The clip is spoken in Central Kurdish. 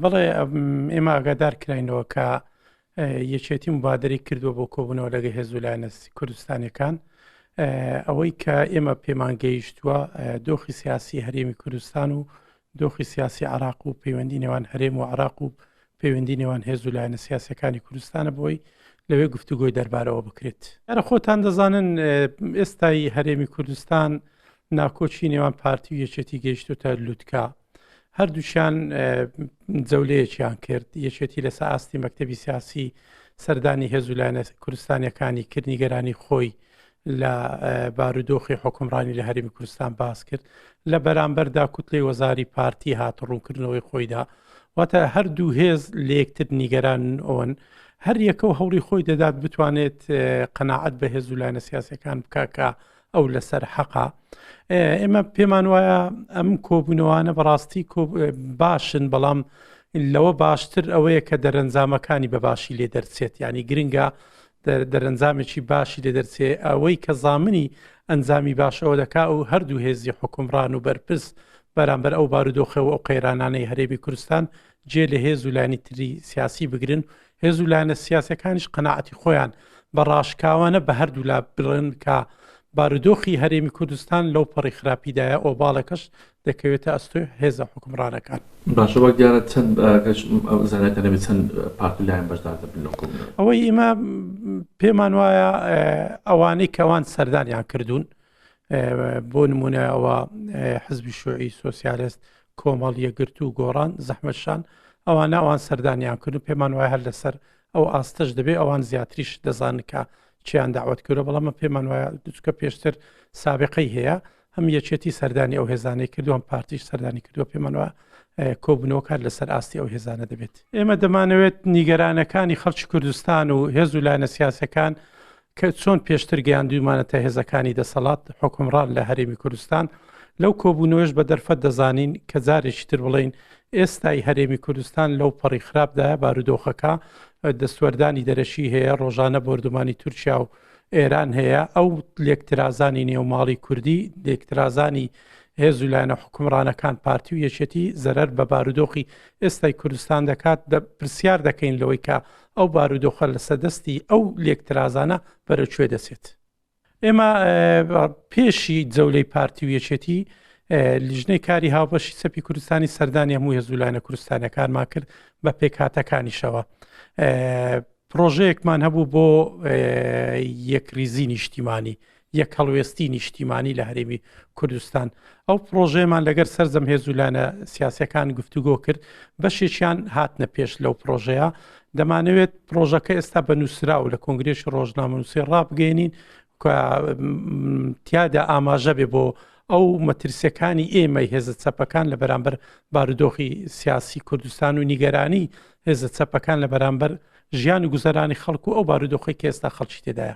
بەڵێ ئێمە ئاگادار کراینەوە کە یەکێتی مبادرەی کردووە بۆ کۆبوونەوە لەگە هێزوو لایەنە کوردستانیەکان ئەوەی کە ئێمە پێمان گەیشتووە دۆخی سیاسی هەرێمی کوردستان و دۆخی سیاسی عراق و پەیوەندی نێوان هەرێم و عراق و پەیوەندی نێوان هێزوو لایەنە سیاسەکانی کوردستانە بۆی لەوێ گفتوگۆی دەربارەوە بکرێت. یارە خۆتان دەزانن ئێستای هەرێمی کوردستان ناکۆچی نێوان پارتی و یەکێتی گەیشتوتە لوتکا. هەردووشیان جەولەیەکیان کرد، یەکێتی لەسەر ئاستی مەکتەبی سیاسی سەردانی هێزوو لایەنە کوردستانیەکانی کرد نیگەرانی خۆی لە بارودۆخی حکومڕانی لە هەرێمی کوردستان باس کرد لە بەرامبەردا کوتلەی وەزاری پارتی هات ڕوونکردنەوەی خۆیدا واتە هەردوو هێز لە یەکتر نیگەران ئەوەن هەر یەکە و هەوری خۆی دەدات بتوانێت قەناعەت بە هێزوو لایەنە سیاسەکان بکاکە ئەو لەسەر حەقا. ئێمە پێمان وایە ئەم کۆبوونەوانە بەڕاستی باشن، بەڵام لەوە باشتر ئەوەیە کە دەرەنجامەکانی بەباشی لێ دەرچێت، ینی گرنگە دەرەنجامێکی باشی لێ دەرچێت ئەوەی کە زامنی ئەنجامی باشەوە دەکا و هەردوو هێزی حکومڕان و بەرپرس بەرامبەر ئەو بارودۆخەوە ئەو قەیرانانەی هەرێمی کوردستان جێ لە هێزوو لایەنی تری سیاسی بگرن، هێزوو لایەنە سیاسەکانیش قەناعەتی خۆیان بە ڕاشکاوانە بە هەردوو لا بڵێن کە بارودۆخی هەرێمی کوردستان لەو پەڕی خراپیدایە ئۆباڵەکەش دەکەوێتە ئەستۆی هێزە حکومڕانەکان. باشە وەک دیارە چەند زانایەکانەوێت چەند پارتی لایەن بەشدار دەبن لەو کۆبوونەوە؟ ئەوەی ئێمە پێمان وایە ئەوانەی کەوان سەردانیان کردوون، بۆ نمونە ئەوە حزبی شوعی سۆسیالیست، کۆمەڵ یەکگرتو و گۆڕان زەحمەتشان ئەوان سەردانیان کردو، پێمان وایە هەر لەسەر ئەو ئاستەش دەبێ ئەوان زیاتریش دەزانن کە چیان داوت کردو، بەڵام پێمان وایە دوچکە پێشتر سابقەی هەیە هەم یەکێتی سەردانی ئەو هێزانەی کردو هەم پارتیش سەردانی کردووە، پێمان وایە کۆبوونەوە کار لەسەر ئاستی ئەو هێزانە دەبێت. ئێمە دەمانەوێت نیگەرانەکانی خەڵکی کوردستان و هێزوو لایەنە سیاسەکان کە چۆن پێشتر گەیاندوومانەتە هێزەکانی دەسەڵات حکومڕان لە هەرێمی کوردستان لەو کۆبوونەوەش بە دەرفەت دەزانین کە جارێکی تر بڵین ئێستای هەرێمی کوردستان لەو پەڕی خراپدایە بارودۆخەکە دەستوەردانی دەرەشی هەیە، ڕۆژانە بۆردومانی تورکیا و ئێران هەیە، ئەو لێکترازانی نێوماڵی کوردی لێکترازانی هێزوو لایەنە حکومڕانەکان پارتی و یەکێتی زەرەر بە بارودۆخی ئێستای کوردستان دەکات. پرسیار دەکەین لەوەی کە ئەو بارودۆخە لە سەدەستی ئەو لێکترازانە بەرەکوێ دەچێت. ئێمە پێشی جەولەی پارتی و یەکێتی لیژنەی کاری هاوبەشی سەپی کوردستانی سەردانی هەموو هێزوو لایەنە کوردستانیەکانمان کرد بە پێکهاتەکانیشەوە. پرۆژەیەکمان هەبوو بۆ یەکریزی نیشتیمانی، یەک هەڵوێستی نیشتیمانی لە هەرێمی کوردستان. ئەو پرۆژەیەمان لەگەر سەرجەم هێزوو لایەنە سیاسەکان گفتوگۆ کرد، بەشێکیان هاتنە پێش لەو پرۆژەیە. دەمانەوێت پرۆژەکە ئێستا بە نووسرا و لە کۆنگرێشی ڕۆژنامەنووسی ڕابگەێنین کە تیادا ئاماژە بێ بۆ ئەو مەترسیەکانی ئێمەی هێزە چەپەکان لە بەرامبەر بارودۆخی سیاسی کوردستان و نیگەرانی هێزە چەپەکان لە بەرامبەر ژیان و گوزەرانی خەڵکو و ئەو بارودۆخی کە ئێستا خەڵکی تێدایە.